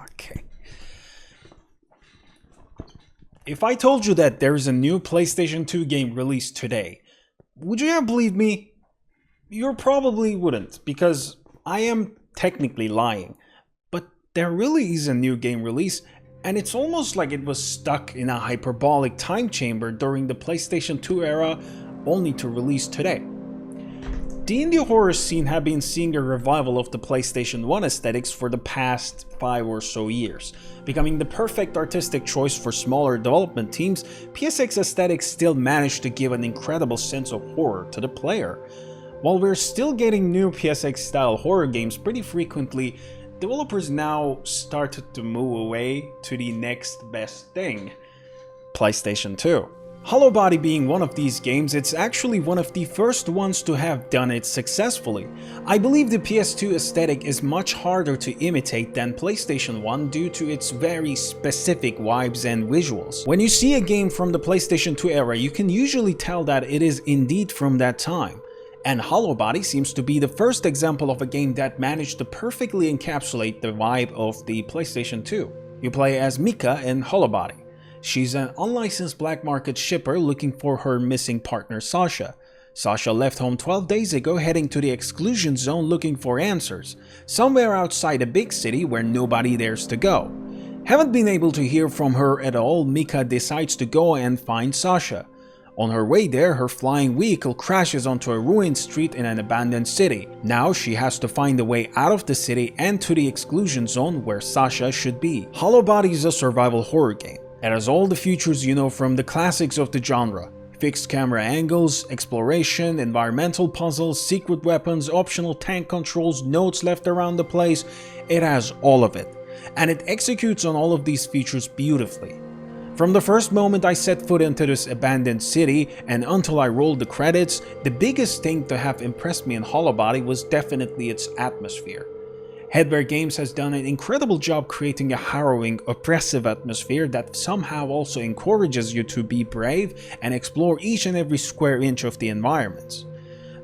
Okay. If I told you that there's a new PlayStation 2 game released today, would you have believed me? You probably wouldn't, because I am technically lying. But there really is a new game release, and it's almost like it was stuck in a hyperbolic time chamber during the PlayStation 2 era, only to release today. The indie horror scene had been seeing a revival of the PlayStation 1 aesthetics for the past 5 or so years. Becoming the perfect artistic choice for smaller development teams, PSX aesthetics still managed to give an incredible sense of horror to the player. While we're still getting new PSX-style horror games pretty frequently, developers now started to move away to the next best thing: PlayStation 2. Hollowbody being one of these games, it's actually one of the first ones to have done it successfully. I believe the PS2 aesthetic is much harder to imitate than PlayStation 1 due to its very specific vibes and visuals. When you see a game from the PlayStation 2 era, you can usually tell that it is indeed from that time. And Hollowbody seems to be the first example of a game that managed to perfectly encapsulate the vibe of the PlayStation 2. You play as Mika in Hollowbody. She's an unlicensed black market shipper looking for her missing partner Sasha. Sasha left home 12 days ago, heading to the exclusion zone looking for answers, somewhere outside a big city where nobody dares to go. Haven't been able to hear from her at all, Mika decides to go and find Sasha. On her way there, her flying vehicle crashes onto a ruined street in an abandoned city. Now she has to find a way out of the city and to the exclusion zone where Sasha should be. Hollowbody is a survival horror game. It has all the features you know from the classics of the genre: fixed camera angles, exploration, environmental puzzles, secret weapons, optional tank controls, notes left around the place. It has all of it, and it executes on all of these features beautifully. From the first moment I set foot into this abandoned city and until I rolled the credits, the biggest thing to have impressed me in Hollowbody was definitely its atmosphere. Headwear Games has done an incredible job creating a harrowing, oppressive atmosphere that somehow also encourages you to be brave and explore each and every square inch of the environments.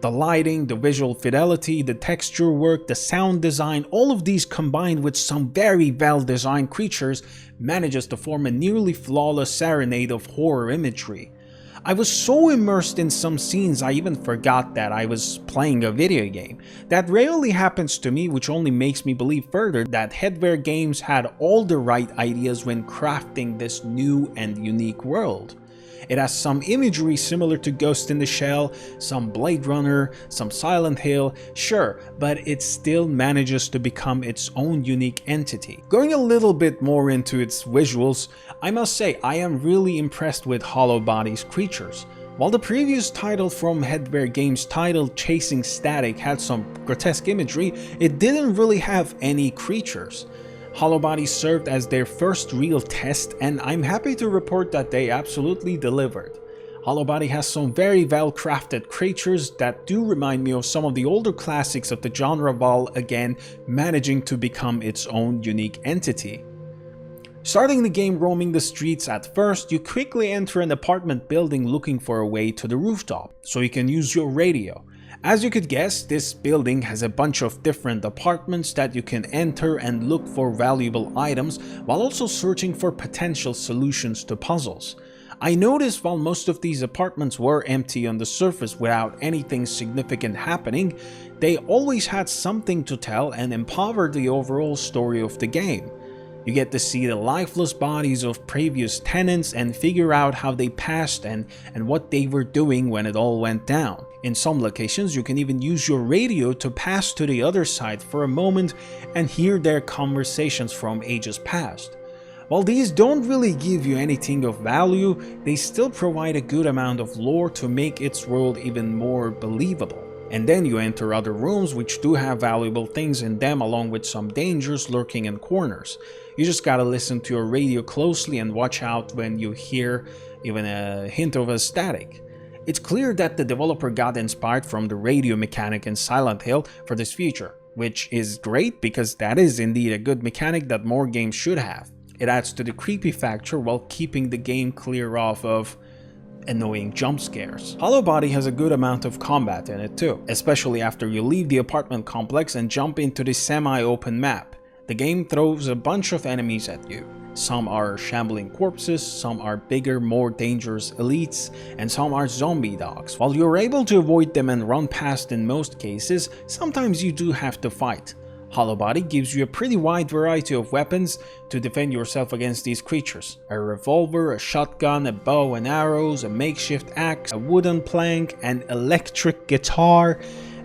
The lighting, the visual fidelity, the texture work, the sound design, all of these combined with some very well designed creatures manages to form a nearly flawless serenade of horror imagery. I was so immersed in some scenes I even forgot that I was playing a video game. That rarely happens to me, which only makes me believe further that Headwear Games had all the right ideas when crafting this new and unique world. It has some imagery similar to Ghost in the Shell, some Blade Runner, some Silent Hill, sure, but it still manages to become its own unique entity. Going a little bit more into its visuals, I must say I am really impressed with Hollowbody's creatures. While the previous title from Headwear Games titled Chasing Static had some grotesque imagery, it didn't really have any creatures. Hollowbody served as their first real test, and I'm happy to report that they absolutely delivered. Hollowbody has some very well crafted creatures that do remind me of some of the older classics of the genre, while again managing to become its own unique entity. Starting the game roaming the streets at first, you quickly enter an apartment building looking for a way to the rooftop, so you can use your radio. As you could guess, this building has a bunch of different apartments that you can enter and look for valuable items while also searching for potential solutions to puzzles. I noticed while most of these apartments were empty on the surface without anything significant happening, they always had something to tell and empower the overall story of the game. You get to see the lifeless bodies of previous tenants and figure out how they passed and what they were doing when it all went down. In some locations, you can even use your radio to pass to the other side for a moment and hear their conversations from ages past. While these don't really give you anything of value, they still provide a good amount of lore to make its world even more believable. And then you enter other rooms which do have valuable things in them, along with some dangers lurking in corners. You just gotta listen to your radio closely and watch out when you hear even a hint of a static. It's clear that the developer got inspired from the radio mechanic in Silent Hill for this feature, which is great because that is indeed a good mechanic that more games should have. It adds to the creepy factor while keeping the game clear off of annoying jump scares. Hollowbody has a good amount of combat in it too, especially after you leave the apartment complex and jump into the semi-open map. The game throws a bunch of enemies at you. Some are shambling corpses, some are bigger, more dangerous elites, and some are zombie dogs. While you're able to avoid them and run past in most cases, sometimes you do have to fight. Hollowbody gives you a pretty wide variety of weapons to defend yourself against these creatures. A revolver, a shotgun, a bow and arrows, a makeshift axe, a wooden plank, an electric guitar,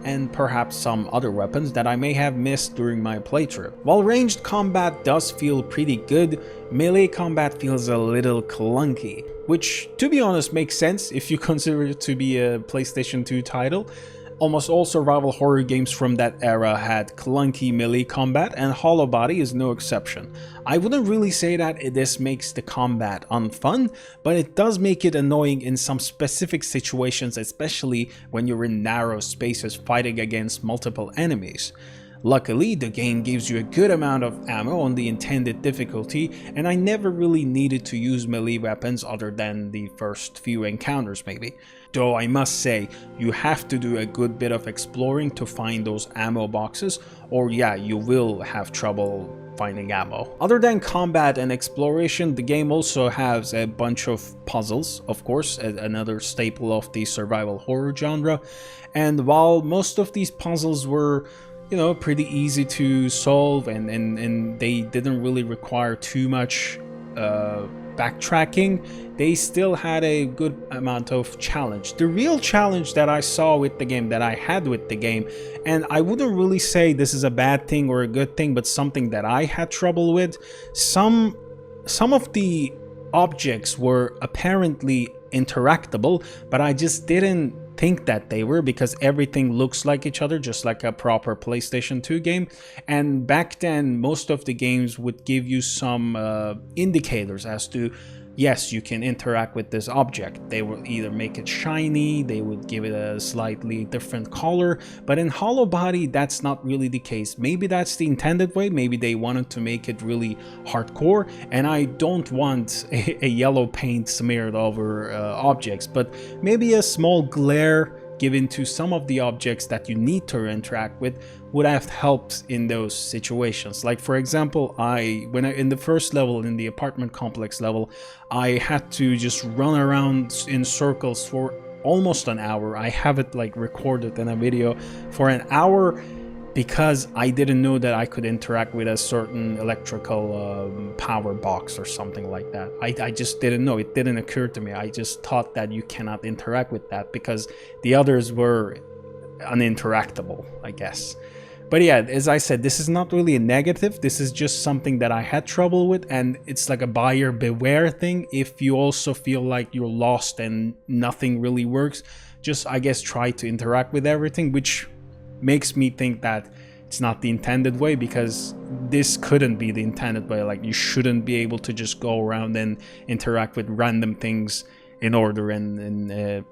and perhaps some other weapons that I may have missed during my playthrough. While ranged combat does feel pretty good, melee combat feels a little clunky, which to be honest makes sense if you consider it to be a PlayStation 2 title. Almost all survival horror games from that era had clunky melee combat, and Hollowbody is no exception. I wouldn't really say that this makes the combat unfun, but it does make it annoying in some specific situations, especially when you're in narrow spaces fighting against multiple enemies. Luckily, the game gives you a good amount of ammo on the intended difficulty, and I never really needed to use melee weapons other than the first few encounters maybe. Though I must say, you have to do a good bit of exploring to find those ammo boxes, or yeah, you will have trouble finding ammo. Other than combat and exploration, the game also has a bunch of puzzles, of course, another staple of the survival horror genre, and while most of these puzzles were pretty easy to solve and they didn't really require too much backtracking, they still had a good amount of challenge. The real challenge that I saw with the game, that I had with the game, and I wouldn't really say this is a bad thing or a good thing, but something that I had trouble with, some of the objects were apparently interactable, but I just didn't think that they were, because everything looks like each other, just like a proper PlayStation 2 game. And back then, most of the games would give you some indicators as to, yes, you can interact with this object. They will either make it shiny, they would give it a slightly different color, but in Hollowbody, that's not really the case. Maybe that's the intended way, maybe they wanted to make it really hardcore, and I don't want a yellow paint smeared over objects, but maybe a small glare given to some of the objects that you need to interact with would have helped in those situations. Like for example, in the first level, in the apartment complex level, I had to just run around in circles for almost an hour. I have it like recorded in a video for an hour, because I didn't know that I could interact with a certain electrical power box or something like that. I just didn't know. It didn't occur to me. I just thought that you cannot interact with that because the others were uninteractable, I guess. But yeah, as I said, this is not really a negative. This is just something that I had trouble with, and it's like a buyer beware thing. If you also feel like you're lost and nothing really works, just, I guess, try to interact with everything, which makes me think that it's not the intended way, because this couldn't be the intended way. Like, you shouldn't be able to just go around and interact with random things in order and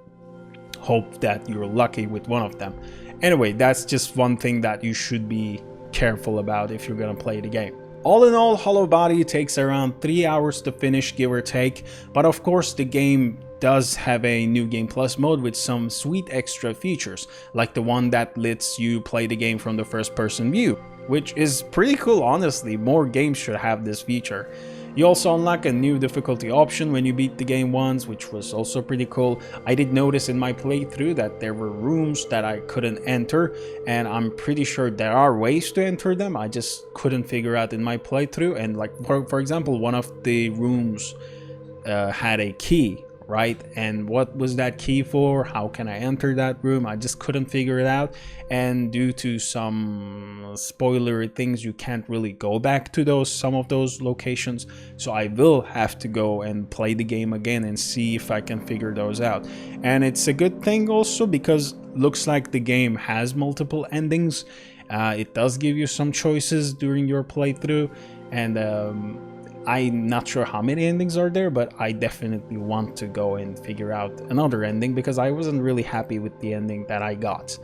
hope that you're lucky with one of them. Anyway, that's just one thing that you should be careful about if you're gonna play the game. All in all, Hollowbody takes around 3 hours to finish, give or take, but of course the game does have a New Game Plus mode with some sweet extra features, like the one that lets you play the game from the first person view, which is pretty cool. Honestly, more games should have this feature. You also unlock a new difficulty option when you beat the game once, which was also pretty cool. I did notice in my playthrough that there were rooms that I couldn't enter, and I'm pretty sure there are ways to enter them. I just couldn't figure out in my playthrough. And like for example, one of the rooms had a key, right? And what was that key for? How can I enter that room? I just couldn't figure it out, and due to some spoilery things, you can't really go back to some of those locations, so I will have to go and play the game again and see if I can figure those out. And it's a good thing also, because looks like the game has multiple endings. It does give you some choices during your playthrough, and I'm not sure how many endings are there, but I definitely want to go and figure out another ending, because I wasn't really happy with the ending that I got.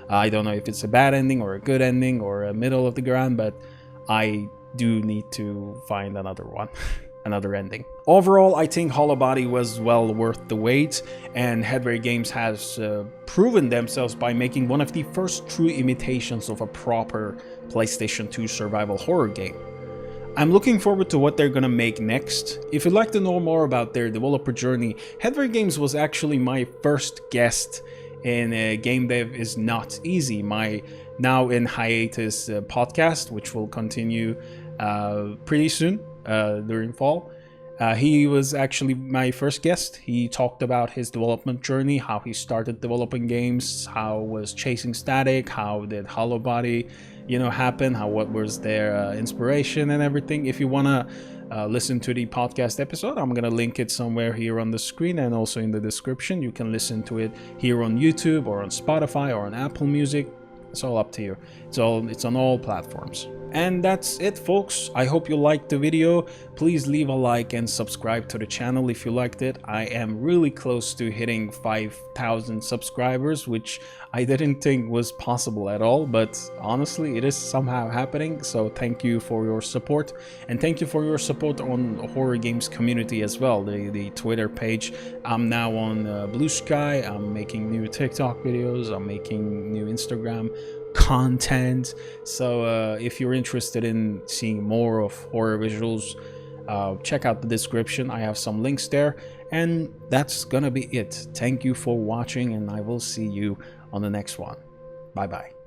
I don't know if it's a bad ending or a good ending or a middle of the ground, but I do need to find another one, another ending. Overall, I think Hollowbody was well worth the wait, and Headway Games has proven themselves by making one of the first true imitations of a proper PlayStation 2 survival horror game. I'm looking forward to what they're gonna make next. If you'd like to know more about their developer journey, Headway Games was actually my first guest in Game Dev is Not Easy, my now in hiatus podcast, which will continue pretty soon during fall. He was actually my first guest. He talked about his development journey, how he started developing games, how was Chasing Static, how did Hollowbody, happen, what was their inspiration and everything. If you wanna listen to the podcast episode, I'm gonna link it somewhere here on the screen and also in the description. You can listen to it here on YouTube or on Spotify or on Apple Music. It's all up to you. It's on all platforms. And that's it, folks. I hope you liked the video. Please leave a like and subscribe to the channel if you liked it. I am really close to hitting 5,000 subscribers, which I didn't think was possible at all, but honestly, it is somehow happening. So thank you for your support, and thank you for your support on the horror games community as well. The Twitter page. I'm now on Blue Sky. I'm making new TikTok videos. I'm making new Instagram content. So if you're interested in seeing more of horror visuals, check out the description. I have some links there, and that's gonna be it. Thank you for watching, and I will see you on the next one. Bye bye.